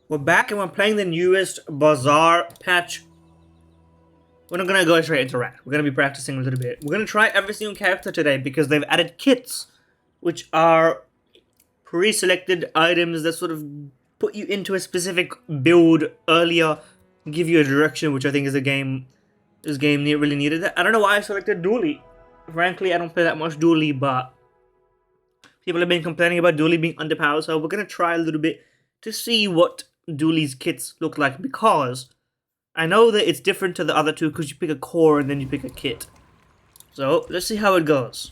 We're back and we're playing the newest Bazaar patch. We're not gonna go straight into rat. We're gonna be practicing a little bit. We're gonna try every single character today because they've added kits, which are pre-selected items that sort of put you into a specific build earlier, give you a direction, which I think is a game. This game really needed that. I don't know why I selected Dooley. Frankly, I don't play that much Dooley, but people have been complaining about Dooley being underpowered, so we're gonna try a little bit to see what Dooley's kits look like, because I know that it's different to the other two because you pick a core and then you pick a kit. So let's see how it goes.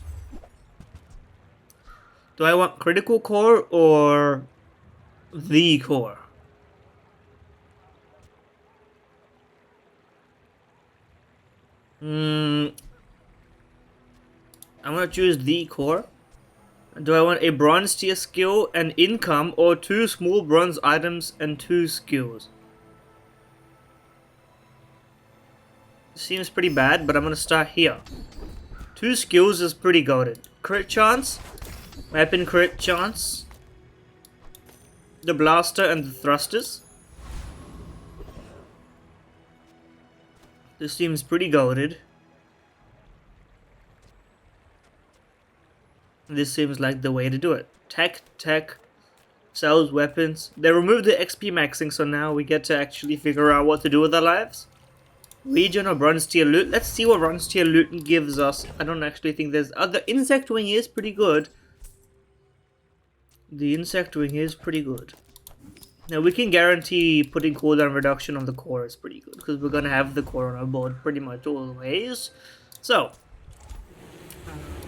Do I want critical core or the core? I'm gonna choose the core. Do I want a bronze tier skill and income, or 2 small bronze items and 2 skills? Seems pretty bad, but I'm gonna start here. 2 skills is pretty goated. Crit chance, weapon crit chance, the blaster and the thrusters. This seems pretty goated. This seems like the way to do it. Tech, sells weapons. They removed the XP maxing, so now we get to actually figure out what to do with our lives. Region or bronze tier loot. Let's see what bronze tier loot gives us. I don't actually think there's other. Insect wing is pretty good. The insect wing is pretty good. Now we can guarantee putting cooldown reduction on the core is pretty good, because we're gonna have the core on our board pretty much always. So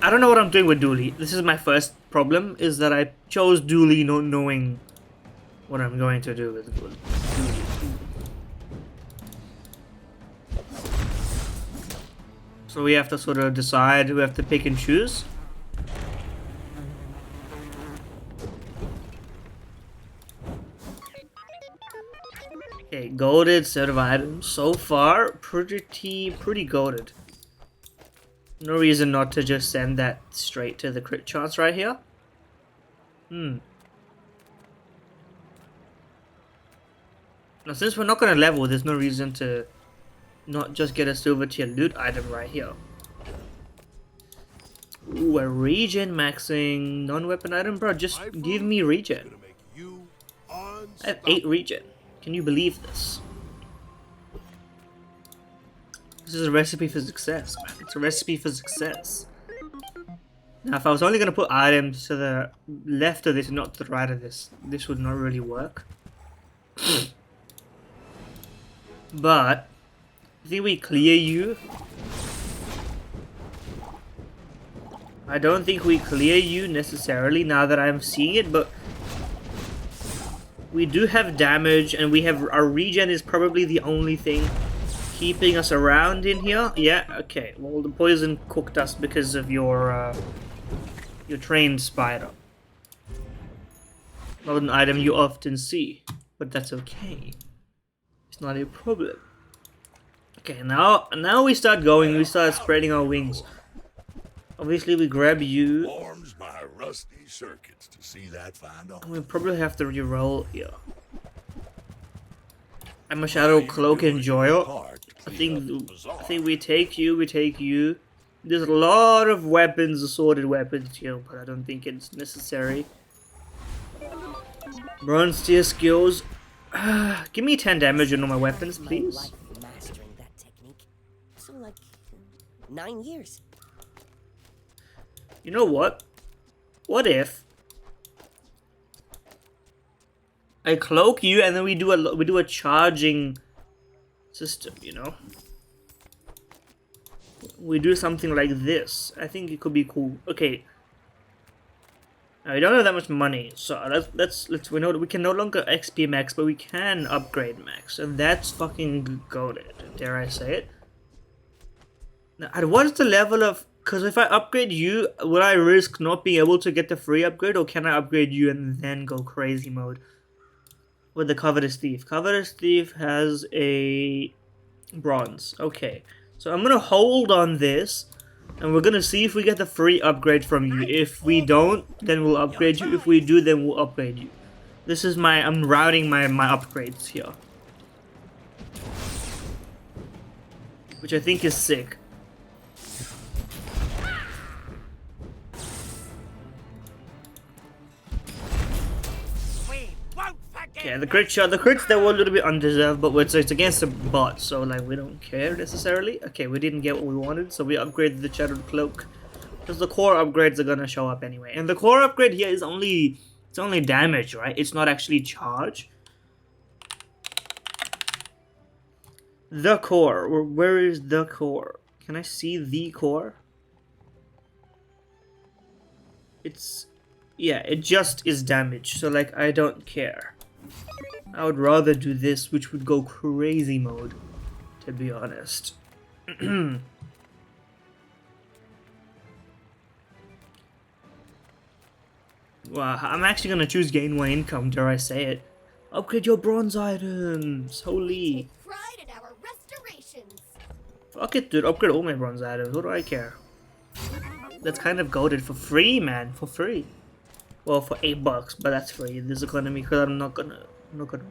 I don't know what I'm doing with Dooley. This is my first problem, is that I chose Dooley not knowing what I'm going to do with Dooley. So we have to sort of decide, we have to pick and choose. Okay, goated set of items. So far, pretty goated. No reason not to just send that straight to the crit chance right here. Now since we're not going to level, there's no reason to not just get a silver tier loot item right here. Ooh, a regen maxing non-weapon item, bro. Just give me regen. I have 8 regen. Can you believe this? This is a recipe for success, man. It's a recipe for success. Now, if I was only going to put items to the left of this and not to the right of this, this would not really work. But I think we clear you. I don't think we clear you necessarily now that I'm seeing it, but we do have damage, and we have our regen is probably the only thing keeping us around in here. Yeah, okay. Well, the poison cooked us because of your trained spider. Not an item you often see, but that's okay. It's not a problem. Okay, now we start going. We start spreading our wings. Obviously, we grab you. Warms my rusty circuits to see that find on. We probably have to re-roll here. I'm a shadow cloak enjoyer. I think we take you. There's a lot of weapons, assorted weapons here, but I don't think it's necessary. Bronze tier skills. Give me 10 damage on all my weapons, please. Mastering that technique. So like 9 years. You know what? What if I cloak you and then we do a charging system, you know? We do something like this. I think it could be cool. Okay. Now we don't have that much money, so we know that we can no longer XP max, but we can upgrade max, and that's fucking goated. Dare I say it? Now, at what's the level of? Because if I upgrade you, will I risk not being able to get the free upgrade, or can I upgrade you and then go crazy mode with the Covetous Thief? Covetous Thief has a bronze. Okay, so I'm gonna hold on this, and we're gonna see if we get the free upgrade from you. If we don't, then we'll upgrade you. If we do, then we'll upgrade you. This is I'm routing my upgrades here. Which I think is sick. Okay, the crit shot, the crits they were a little bit undeserved, but it's against a bot, so like we don't care necessarily. Okay, we didn't get what we wanted, so we upgraded the Shadowed Cloak. Because the core upgrades are gonna show up anyway. And the core upgrade here is only damage, right? It's not actually charge. The core. Where is the core? Can I see the core? Yeah, it just is damage, so like I don't care. I would rather do this, which would go crazy mode, to be honest. Wow, I'm actually gonna choose gain 1 income, dare I say it. Upgrade your bronze items, holy. Take pride in our restorations. Fuck it, dude, upgrade all my bronze items, what do I care? That's kind of goated for free, man, for free. Well, for $8, but that's free in this economy, because I'm not gonna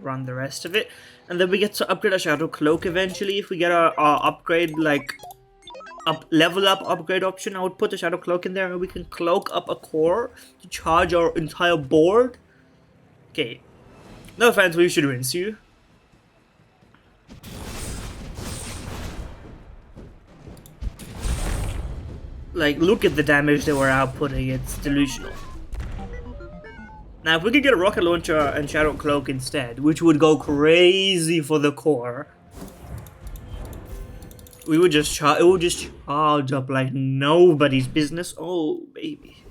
run the rest of it. And then we get to upgrade our Shadow Cloak eventually. If we get our upgrade, like level up upgrade option, I would put the Shadow Cloak in there and we can cloak up a core to charge our entire board. Okay, no offense, we should rinse you. Like, look at the damage that we're outputting, it's delusional. Now, if we could get a rocket launcher and Shadow Cloak instead, which would go crazy for the core, it would just charge up like nobody's business. Oh, baby.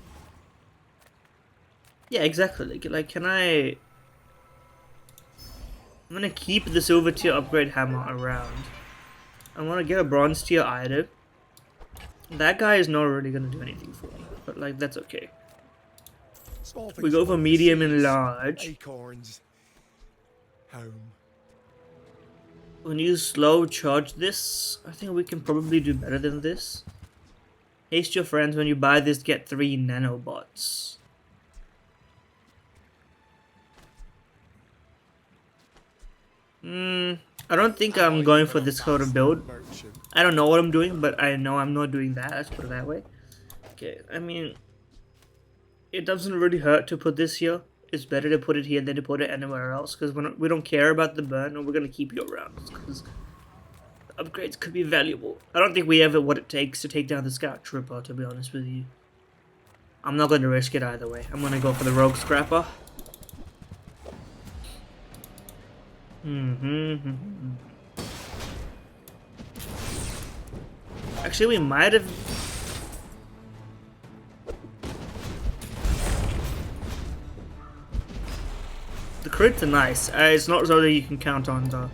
Yeah, exactly. Like, I'm gonna keep the silver tier upgrade hammer around. I want to get a bronze tier item. That guy is not really gonna do anything for me, but like that's okay. We go for medium and large. Acorns. Home. When you slow charge this, I think we can probably do better than this. Haste your friends, when you buy this, get 3 nanobots. I don't think I'm going for this sort of build. I don't know what I'm doing, but I know I'm not doing that, let's put it that way. Okay, I mean, it doesn't really hurt to put this here. It's better to put it here than to put it anywhere else, because we don't care about the burn, and we're going to keep you around, because upgrades could be valuable. I don't think we have what it takes to take down the Scout Trooper, to be honest with you. I'm not going to risk it either way. I'm going to go for the Rogue Scrapper. Actually, we might have... The crits are nice. It's not so that you can count on though.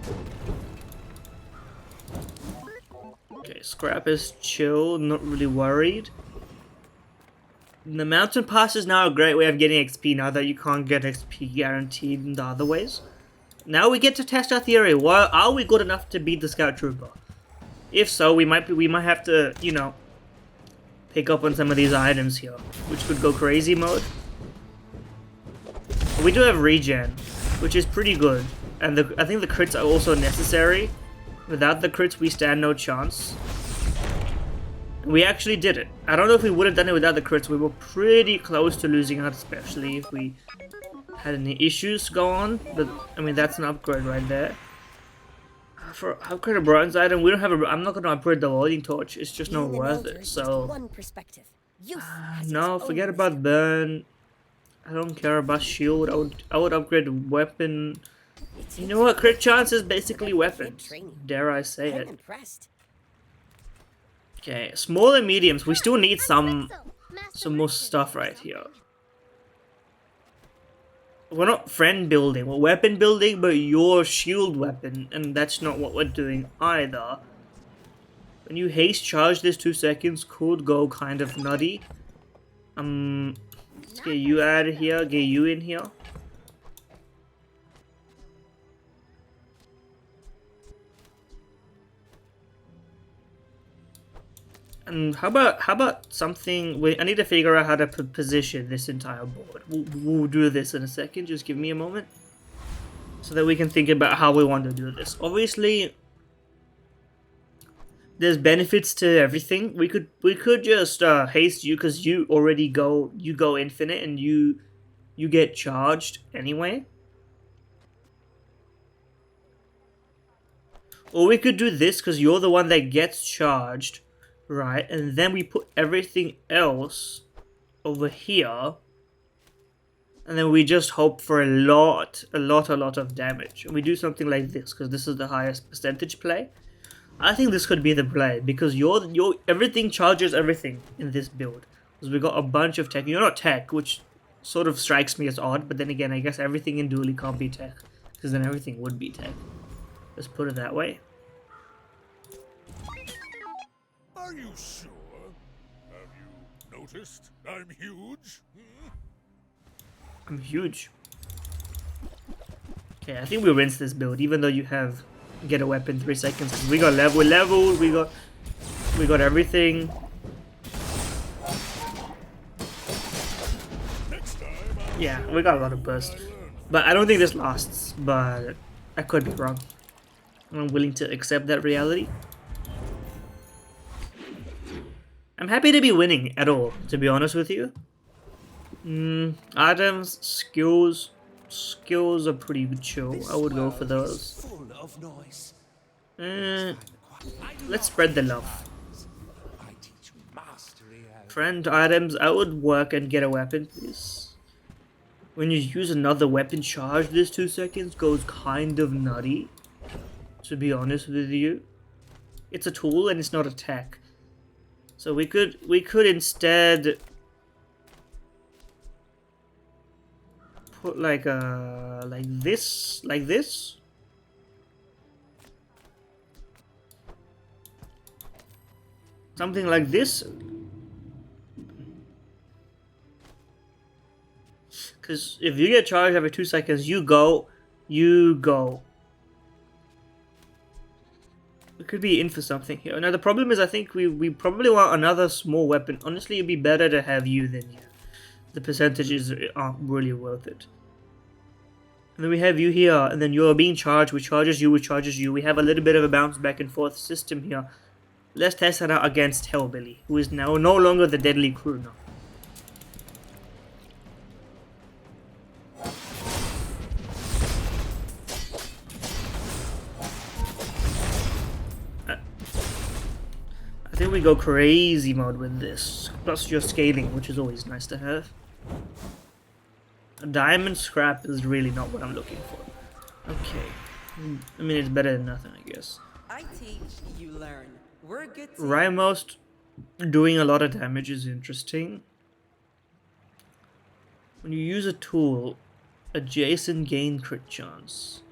Okay, Scrap is chill, not really worried. The Mountain Pass is now a great way of getting XP now that you can't get XP guaranteed in the other ways. Now we get to test our theory. Well, are we good enough to beat the Scout Trooper? If so, we might have to, you know, pick up on some of these items here, which could go crazy mode. We do have regen, which is pretty good, and I think the crits are also necessary. Without the crits, we stand no chance. We actually did it. I don't know if we would have done it without the crits. We were pretty close to losing out, especially if we had any issues go on. But I mean, that's an upgrade right there. For upgrade a bronze item, we don't have a. I'm not going to upgrade the loading torch. It's just not worth it. So no, forget about burn. I don't care about shield. I would upgrade weapon. You know what? Crit chance is basically weapons. Dare I say it? Okay, small and mediums. We still need some more stuff right here. We're not friend building. We're weapon building, but your shield weapon, and that's not what we're doing either. When you haste charge, this 2 seconds could go kind of nutty. Let's get you out of here, get you in here. And How about something? I need to figure out how to position this entire board. We'll do this in a second. Just give me a moment, so that we can think about how we want to do this. Obviously, there's benefits to everything. We could just haste you because you already go infinite and you get charged anyway. Or we could do this because you're the one that gets charged. Right, and then we put everything else over here, and then we just hope for a lot of damage. And we do something like this because this is the highest percentage play. I think this could be the play because everything charges everything in this build. Because we got a bunch of tech. You're not tech, which sort of strikes me as odd. But then again, I guess everything in Dooley can't be tech, because then everything would be tech. Let's put it that way. Are you sure? Have you noticed I'm huge? I'm huge. Okay, I think we rinse this build, even though you have get a weapon 3 seconds. We got leveled. We got everything. Yeah, we got a lot of burst, but I don't think this lasts. But I could be wrong. I'm willing to accept that reality. I'm happy to be winning at all, to be honest with you. Items, skills are pretty chill. I would go for those. Let's spread the love. Friend items, I would work and get a weapon, please. When you use another weapon charge, this 2 seconds goes kind of nutty, to be honest with you. It's a tool and it's not a tech. So we could instead put like this. Something like this. Because if you get charged every 2 seconds, you go. We could be in for something here. Now the problem is I think we probably want another small weapon. Honestly, it'd be better to have you than you. The percentages aren't really worth it. And then we have you here, and then you're being charged, which charges you, We have a little bit of a bounce back and forth system here. Let's test that out against Hellbilly, who is now no longer the deadly crew now. I think we go crazy mode with this. Plus your scaling, which is always nice to have. A diamond scrap is really not what I'm looking for. Okay. I mean, it's better than nothing, I guess. I teach, you learn. We're a good team. Rymost doing a lot of damage is interesting. When you use a tool, adjacent gain crit chance.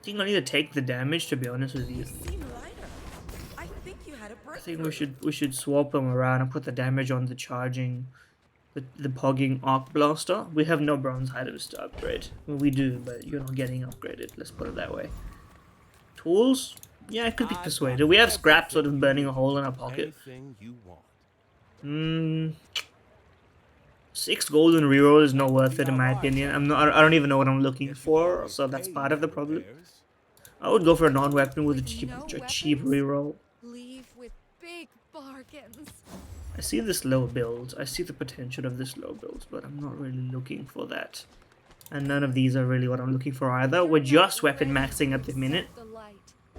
I think I need to take the damage, to be honest with you. You seem lighter. I think you had a I breakthrough. think we should swap them around and put the damage on the charging, the pogging arc blaster. We have no bronze items to upgrade. Well, we do, but you're not getting upgraded. Let's put it that way. Tools? Yeah, I could be persuaded. We have scrap sort of burning a hole in our pocket. 6 golden reroll is not worth it in my opinion. I don't even know what I'm looking for, so that's part of the problem. I would go for a non-weapon with a cheap reroll. Leave with big bargains. I see this low build. I see the potential of this low build, but I'm not really looking for that. And none of these are really what I'm looking for either. We're just weapon maxing at the minute.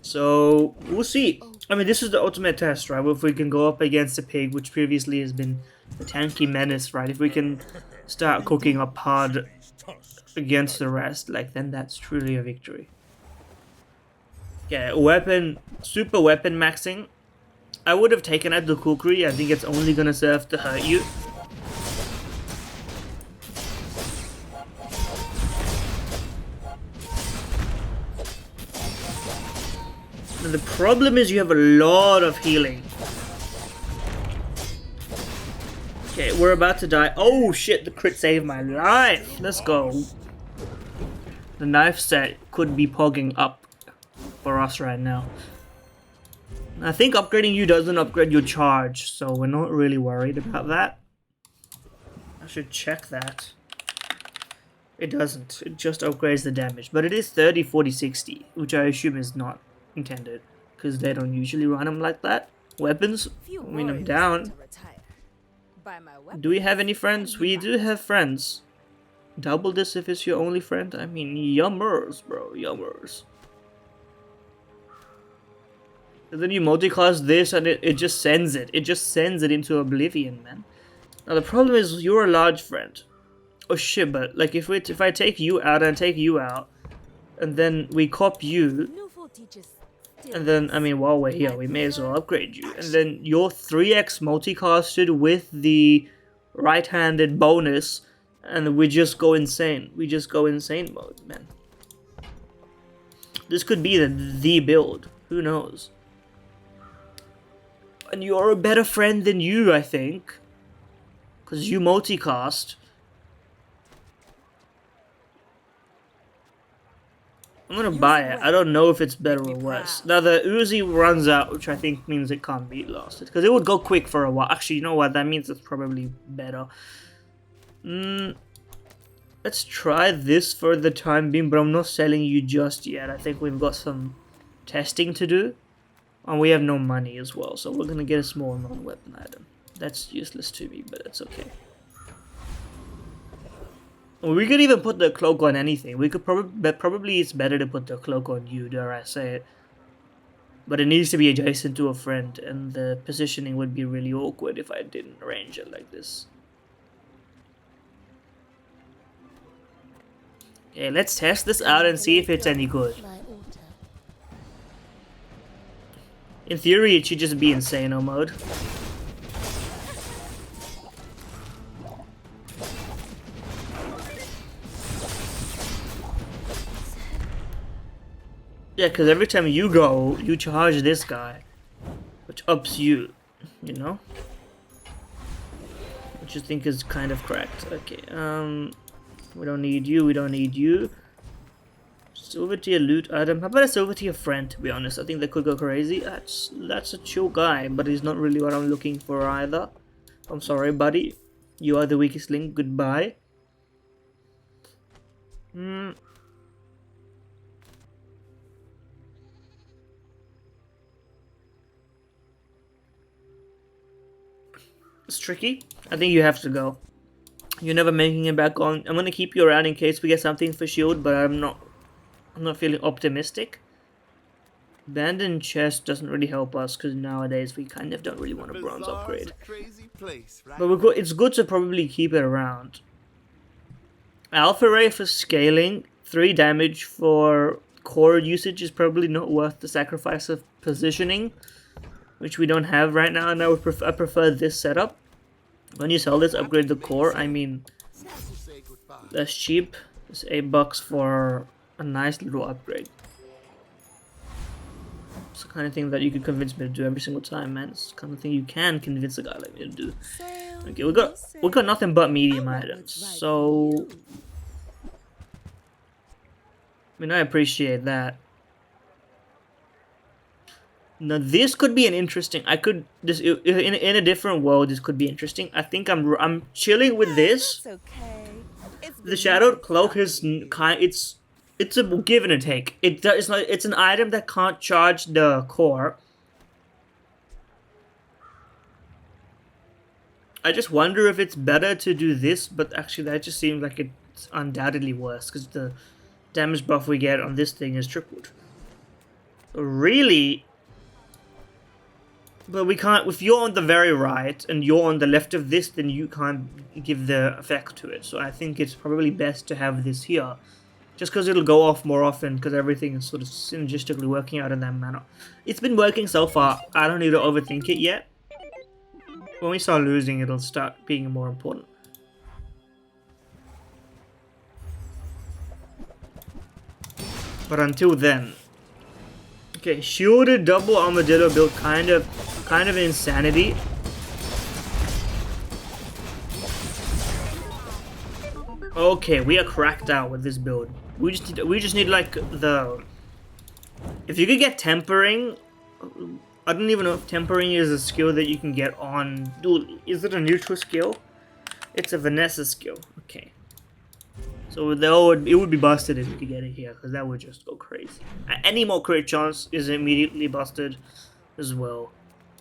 So, we'll see. I mean, this is the ultimate test, right? If we can go up against a pig, which previously has been a tanky menace, right? If we can start cooking up hard against the rest, like, then that's truly a victory. Yeah, super weapon maxing. I would have taken out the kukri. I think it's only gonna serve to hurt you. The problem is you have a lot of healing. Okay, we're about to die. Oh shit, the crit saved my life. Let's go. The knife set could be pogging up for us right now. I think upgrading you doesn't upgrade your charge, so we're not really worried about that. I should check that. It doesn't. It just upgrades the damage. But it is 30, 40, 60, which I assume is not intended, because they don't usually run them like that. Weapons, I mean, I'm down. Do we have any friends? We do have friends. Double this if it's your only friend. I mean, yummers, bro, yummers. And then you multiclass this and it just sends it. It just sends it into oblivion, man. Now the problem is you're a large friend. Oh shit, but like if I take you out and take you out, and then we cop you, and then I mean while we're here we may as well upgrade you, and then you're 3x multicasted with the right-handed bonus, and we just go insane. We just go insane mode, man. This could be the build. Who knows? And you're a better friend than you, I think, because you multicast. I'm gonna buy it. I don't know if it's better or worse. Now the Uzi runs out, which I think means it can't be lasted, because it would go quick for a while. Actually, you know what? That means it's probably better. Let's try this for the time being, but I'm not selling you just yet. I think we've got some testing to do, and we have no money as well, so we're gonna get a small non-weapon item. That's useless to me, but it's okay. We could even put the cloak on anything. We could probably it's better to put the cloak on you, dare I say it. But it needs to be adjacent to a friend, and the positioning would be really awkward if I didn't arrange it like this. Okay, let's test this out and see if it's any good. In theory, it should just be insano mode. Yeah, because every time you go, you charge this guy, which ups you, you know? Which I think is kind of correct. Okay, we don't need you, we don't need you. Silver tier loot item. How about a silver tier friend, to be honest? I think that could go crazy. That's a chill guy, but he's not really what I'm looking for either. I'm sorry, buddy. You are the weakest link. Goodbye. It's tricky. I think you have to go. You're never making it back on. I'm gonna keep you around in case we get something for shield, but I'm not feeling optimistic. Abandoned chest doesn't really help us because nowadays we kind of don't really want a bronze upgrade. But it's good to probably keep it around. Alpha ray for scaling, 3 damage for core usage is probably not worth the sacrifice of positioning, which we don't have right now, and I prefer this setup. When you sell this, upgrade the core. I mean, that's cheap. It's $8 for a nice little upgrade. It's the kind of thing that you could convince me to do every single time, man. It's the kind of thing you can convince a guy like me to do. Okay, we got nothing but medium items, so I mean, I appreciate that. Now this could be an interesting. In a different world, this could be interesting. I think I'm chilling with this. The shadowed cloak is it's a give and a take. It's an item that can't charge the core. I just wonder if it's better to do this, but actually that just seems like it's undoubtedly worse because the damage buff we get on this thing is tripled. Really. But we can't, if you're on the very right and you're on the left of this, then you can't give the effect to it. So I think it's probably best to have this here. Just because it'll go off more often because everything is sort of synergistically working out in that manner. It's been working so far, I don't need to overthink it yet. When we start losing, it'll start being more important. But until then. Okay, shielded double armadillo build kind of insanity. Okay, we are cracked out with this build. We just need like the. If you could get tempering, I don't even know if tempering is a skill that you can get on Dooley. Is it a neutral skill? It's a Vanessa skill. Okay. So it would be busted if you could get it here, because that would just go crazy. Any more crit chance is immediately busted as well.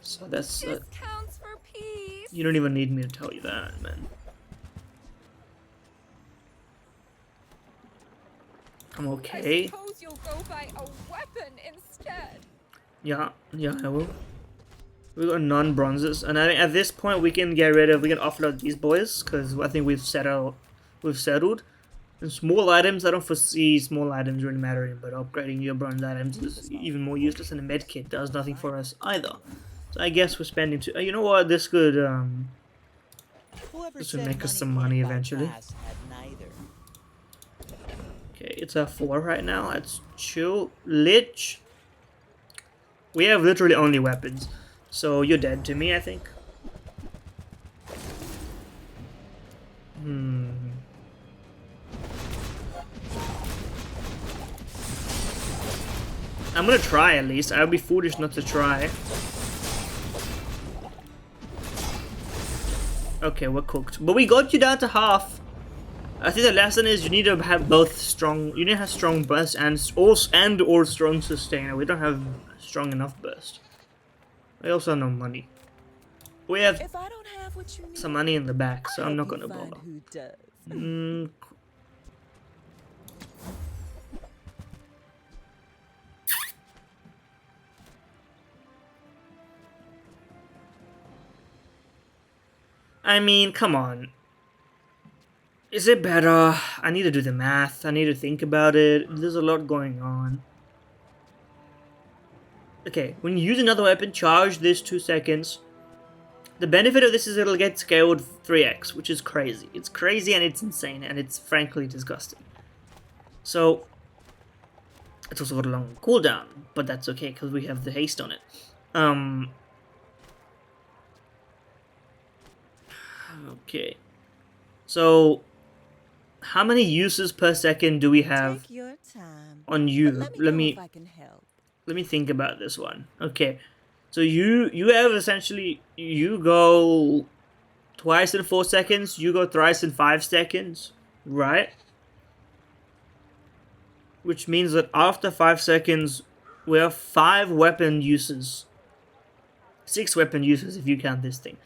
So that's... This counts for peace. you don't even need me to tell you that, man. I'm okay. I suppose you'll go buy a weapon instead. Yeah, I will. We got non-bronzes, and I think at this point we can offload these boys, because I think we've settled. And small items, I don't foresee small items really mattering, but upgrading your bronze items is even more useless, and a med kit does nothing for us either. So I guess we're spending you know what, this could make us some money eventually. Okay, it's a 4 right now. That's chill. Lich. We have literally only weapons. So you're dead to me, I think. I'm gonna try at least. I would be foolish not to try. Okay, we're cooked. But we got you down to half. I think the lesson is you need to have both strong. You need to have strong burst and or strong sustainer. We don't have strong enough burst. We also have no money. We have If I don't have what you need, some money in the back, so I'm not gonna find bother. who does. I mean, come on. Is it better? I need to do the math. I need to think about it. There's a lot going on. Okay, when you use another weapon, charge this 2 seconds. The benefit of this is it'll get scaled 3x, which is crazy. It's crazy and it's insane, and it's frankly disgusting. So, it's also got a long cooldown, but that's okay because we have the haste on it. Okay. So, how many uses per second do we have Take your time. on you? But let me know if I can help. Let me think about this one. Okay. So you have essentially, you go twice in 4 seconds, you go thrice in 5 seconds, right? Which means that after 5 seconds, we have 5 weapon uses. 6 weapon uses if you count this thing,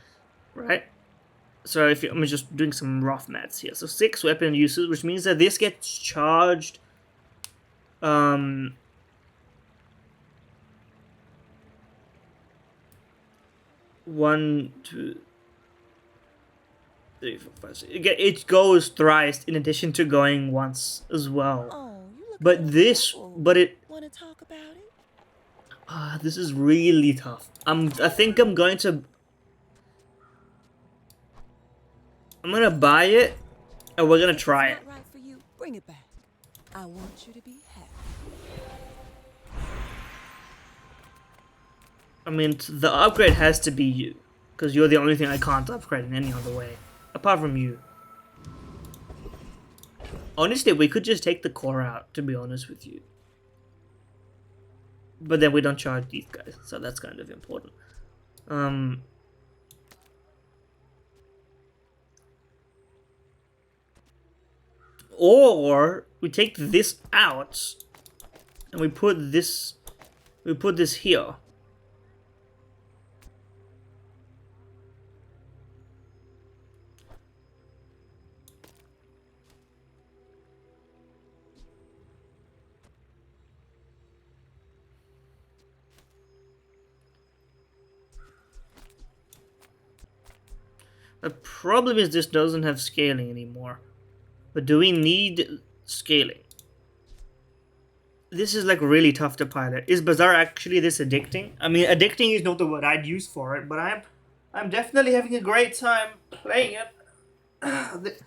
right? So I'm just doing some rough maths here. So 6 weapon uses, which means that this gets charged 1, 2, 3, 4, 5, 6. It goes thrice in addition to going once as well. Oh, you look But a little this, troubled. but it, Want to talk about it? this is really tough. I think I'm going to, I'm gonna buy it, and we're gonna try it. If it's not right for you, bring it back. I want you to be happy. I mean, the upgrade has to be you, because you're the only thing I can't upgrade in any other way, apart from you. Honestly, we could just take the core out, to be honest with you. But then we don't charge these guys, so that's kind of important. Or we take this out and we put this here. The problem is this doesn't have scaling anymore. But do we need scaling? This is like really tough to pilot. Is Bazaar actually this addicting? I mean, addicting is not the word I'd use for it, but I'm definitely having a great time playing it.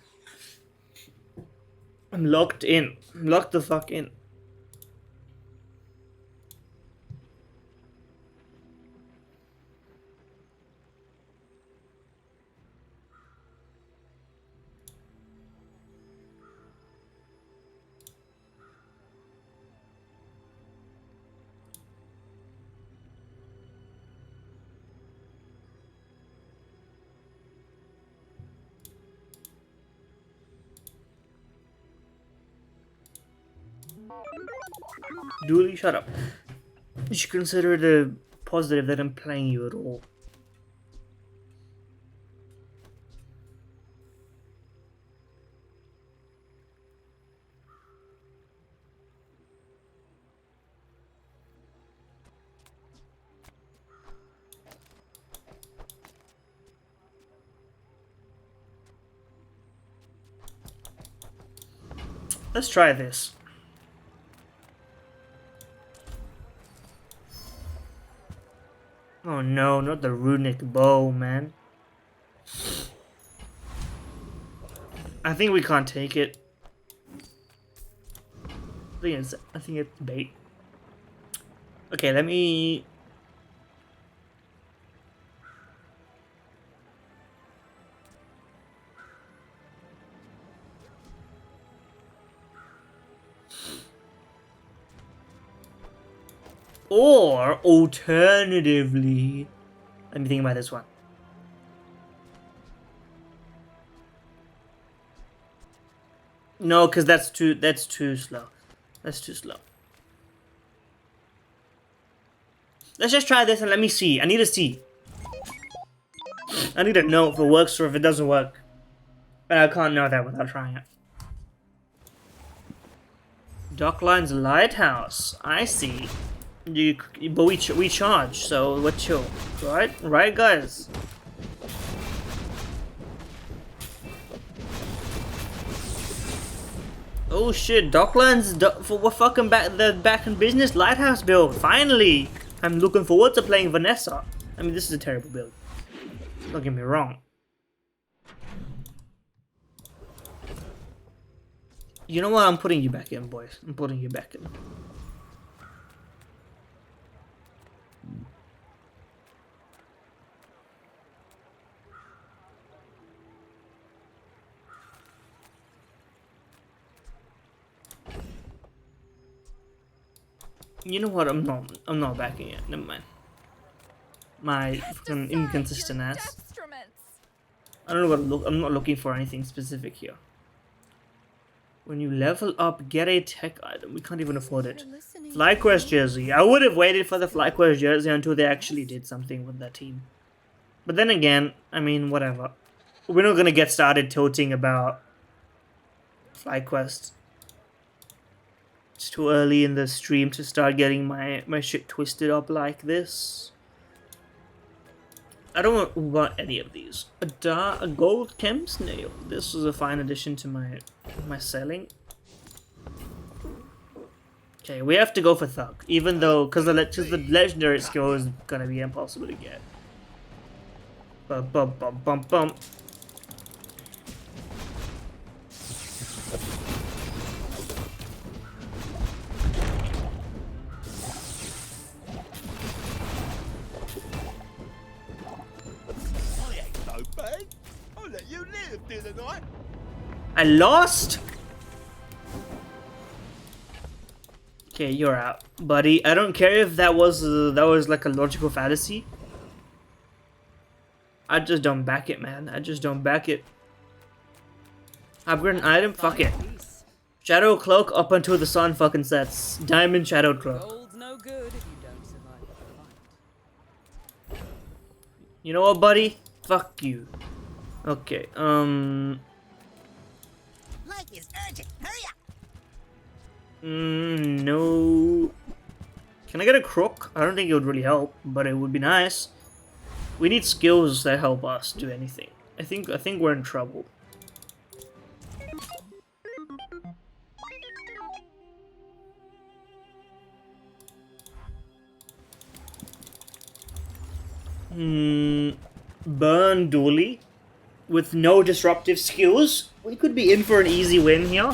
I'm locked in. I'm locked the fuck in. Dooley, shut up. You should consider the positive that I'm playing you at all. Let's try this. Oh no, not the runic bow, man. I think we can't take it. I think it's bait. Okay, let me. Or alternatively, let me think about this one. No, because that's too slow. That's too slow. Let's just try this and let me see. I need to see. I need to know if it works or if it doesn't work. And I can't know that without trying it. Dockline's lighthouse. I see. But we charge, so we're chill, right, guys. Oh shit, Docklands, we're fucking back in business. Lighthouse build, finally. I'm looking forward to playing Vanessa. I mean, this is a terrible build. Don't get me wrong. You know what? I'm putting you back in, boys. I'm putting you back in. You know what? I'm not backing it. Never mind. My fucking inconsistent ass. I don't know what I'm not looking for anything specific here. When you level up, get a tech item. We can't even afford it. FlyQuest jersey. I would have waited for the FlyQuest jersey until they actually did something with that team. But then again, I mean, whatever. We're not gonna get started tilting about FlyQuest. It's too early in the stream to start getting my shit twisted up like this. I don't want any of these. A gold chem snail. This was a fine addition to my selling. Okay, we have to go for Thug, even though because the legendary skill is gonna be impossible to get. Bum bum bum bum bum. I lost? Okay, you're out, buddy. I don't care if that was like a logical fallacy. I just don't back it, man. I just don't back it. Upgrade an item? Fuck it. Shadow Cloak up until the sun fucking sets. Diamond Shadow Cloak. Gold's no good if you don't survive the fight. You know what, buddy? Fuck you. Okay, Life is urgent. Hurry up. No. Can I get a crook? I don't think it would really help, but it would be nice. We need skills that help us do anything. I think we're in trouble. Burn Dooley with no disruptive skills. We could be in for an easy win here.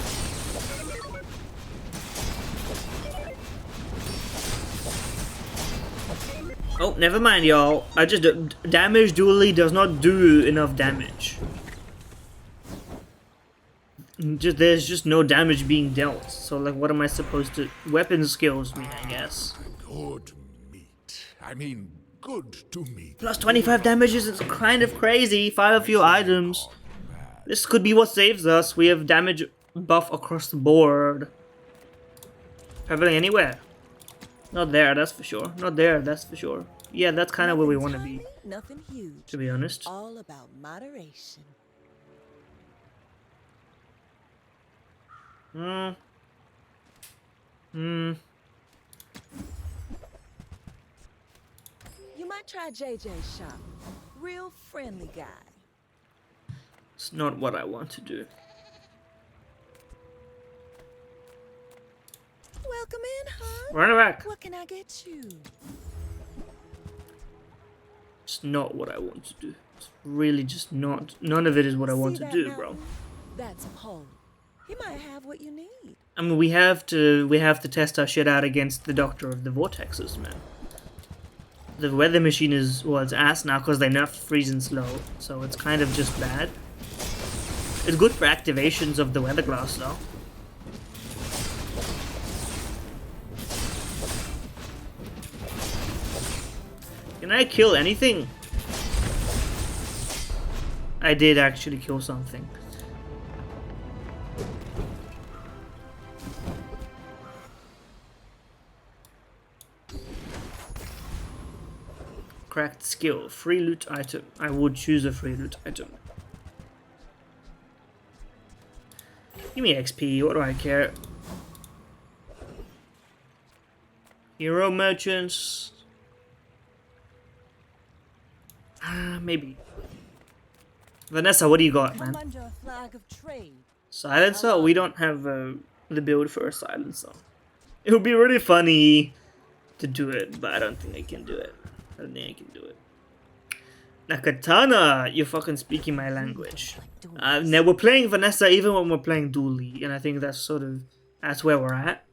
Oh, never mind, y'all. I just damage Dooley does not do enough damage. There's just no damage being dealt. So like, what am I supposed to? Weapon skills mean, I guess. Good meat. I mean, good to meet. Plus 25 damage is kind of crazy. 5 of your items. This could be what saves us. We have damage buff across the board. Traveling anywhere. Not there, that's for sure. Not there, that's for sure. Yeah, that's kind of where we want to be, Tiny, nothing huge. to be honest. All about moderation. Hmm. Hmm. You might try JJ's shop. Real friendly guy. It's not what I want to do. Welcome in, hon. Run back. What can I get you? It's not what I want to do. It's really just not. None of it is what I want See to that do, bro. mountain? That's Paul. He might have what you need. I mean, we have to test our shit out against the Doctor of the Vortexes, man. The weather machine is, well, it's ass now because they nerfed freezing slow, so it's kind of just bad. It's good for activations of the weather glass, though. Can I kill anything? I did actually kill something. Cracked skill. Free loot item. I would choose a free loot item. Give me XP. What do I care? Hero merchants. Maybe. Vanessa, what do you got, Come man? under a flag of trade. Silencer? We don't have the build for a silencer. It would be really funny to do it, but I don't think I can do it. I don't think I can do it. Nakatana, you're fucking speaking my language. Now we're playing Vanessa even when we're playing Dooley, and I think that's where we're at.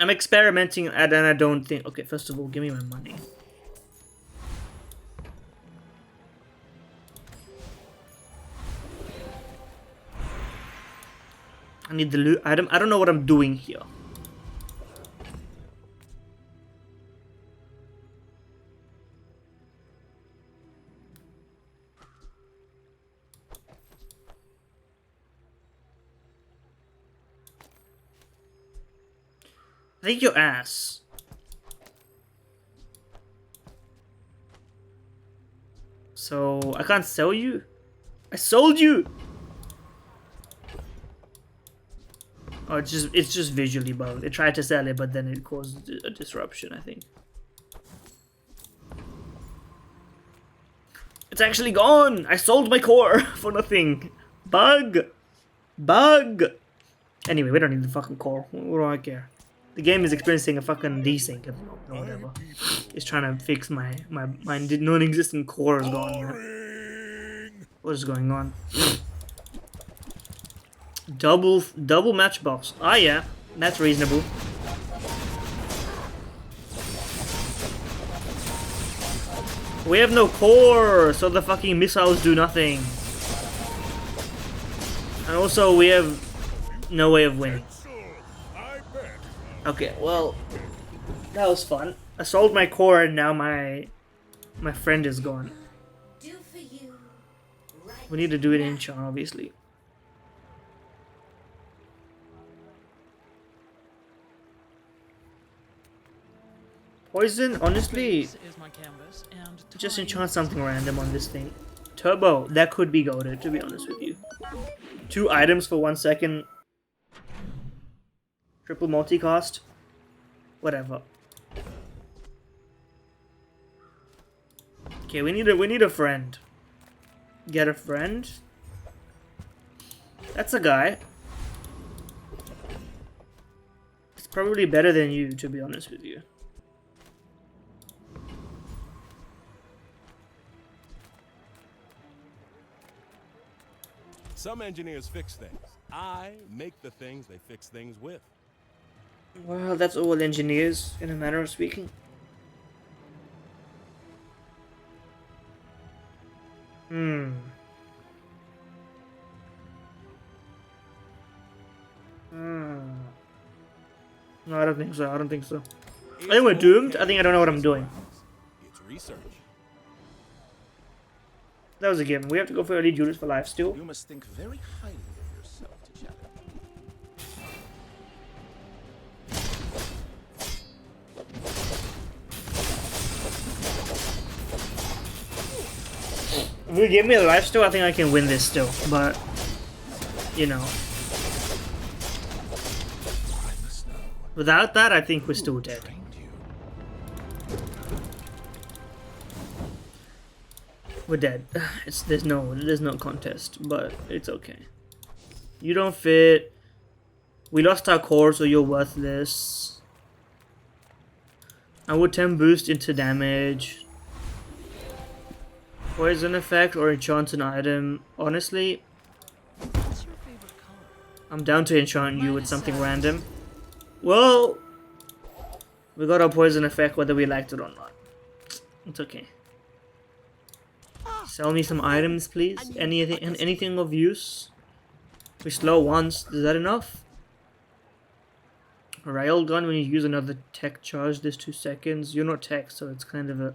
I'm experimenting, and I don't think... Okay, first of all, give me my money. I need the loot item. I don't know what I'm doing here. I think your ass. So I can't sell you? I sold you! Oh, it's just visually bugged. It tried to sell it, but then it caused a disruption, I think. It's actually gone! I sold my core for nothing. Bug! Bug! Anyway, we don't need the fucking core. What do I care? The game is experiencing a fucking desync at the moment, or whatever. It's trying to fix my non-existent core is gone. Boring. What is going on? Double matchbox. Ah, yeah, that's reasonable. We have no core, so the fucking missiles do nothing. And also, we have no way of winning. So, I bet. Okay, well, that was fun. I sold my core, and now my friend is gone. Do for you. Right. We need to do it in Chan, obviously. Poison, honestly, This is my canvas, and just time enchant something random on this thing. Turbo, that could be goated, to be honest with you. 2 items for 1 second. Triple multicast. Whatever. Okay, we need a friend. Get a friend. That's a guy. It's probably better than you, to be honest with you. Some engineers fix things. I make the things they fix things with. Well, that's all engineers, in a manner of speaking. Hmm. Hmm. No, I don't think so. I don't think so. I think we're doomed. I think I don't know what I'm doing. It's research. That was a given. We have to go for early Julius for life still. You must think very highly of yourself to challenge me. If you give me a life still, I think I can win this still. But, you know. I must know Without that, I think we're still dead. trained you. We're dead. There's no contest, but it's okay. You don't fit. We lost our core, so you're worthless. I would 10 boost into damage. Poison effect or enchant an item. Honestly, What's your favorite color? I'm down to enchant you with something random. Well, we got our poison effect whether we liked it or not. It's okay. Sell me some items, please. Anything of use. We slow once. Is that enough? Railgun when you use another tech charge. This 2 seconds. You're not tech, so it's kind of a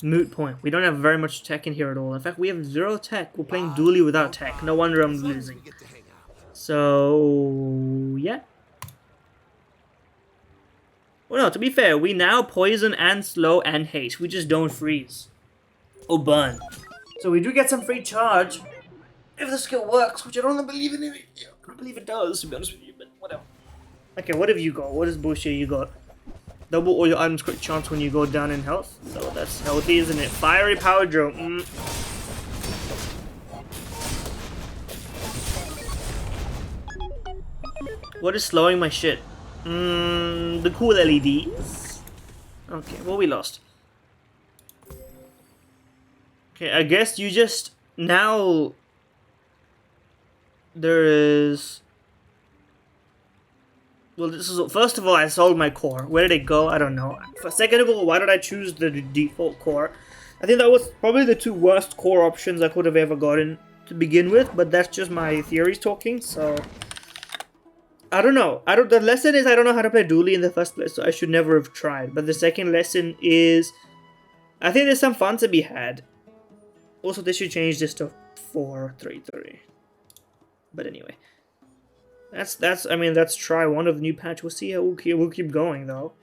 moot point. We don't have very much tech in here at all. In fact, we have 0 tech. We're playing Dooley without tech. No wonder I'm losing. Get to hang out. So yeah. Well, no, to be fair, we now poison and slow and haste. We just don't freeze. Or burn. So we do get some free charge. If the skill works, which I don't believe in it. I don't believe it does, to be honest with you, but whatever. Okay, what have you got? What is bullshit you got? Double all your items crit chance when you go down in health. So that's healthy, isn't it? Fiery power drone. What is slowing my shit? The cool LEDs. Okay, well, we lost. Okay, I guess you just... Now... There is... Well, this is... First of all, I sold my core. Where did it go? I don't know. Second of all, why did I choose the default core? I think that was probably the 2 worst core options I could have ever gotten to begin with, but that's just my theories talking, so... I don't know. The lesson is I don't know how to play Dooley in the first place, so I should never have tried. But the second lesson is... I think there's some fun to be had. Also, they should change this to 4-3-3. But anyway. That's try 1 of the new patch. We'll see how we'll keep going, though.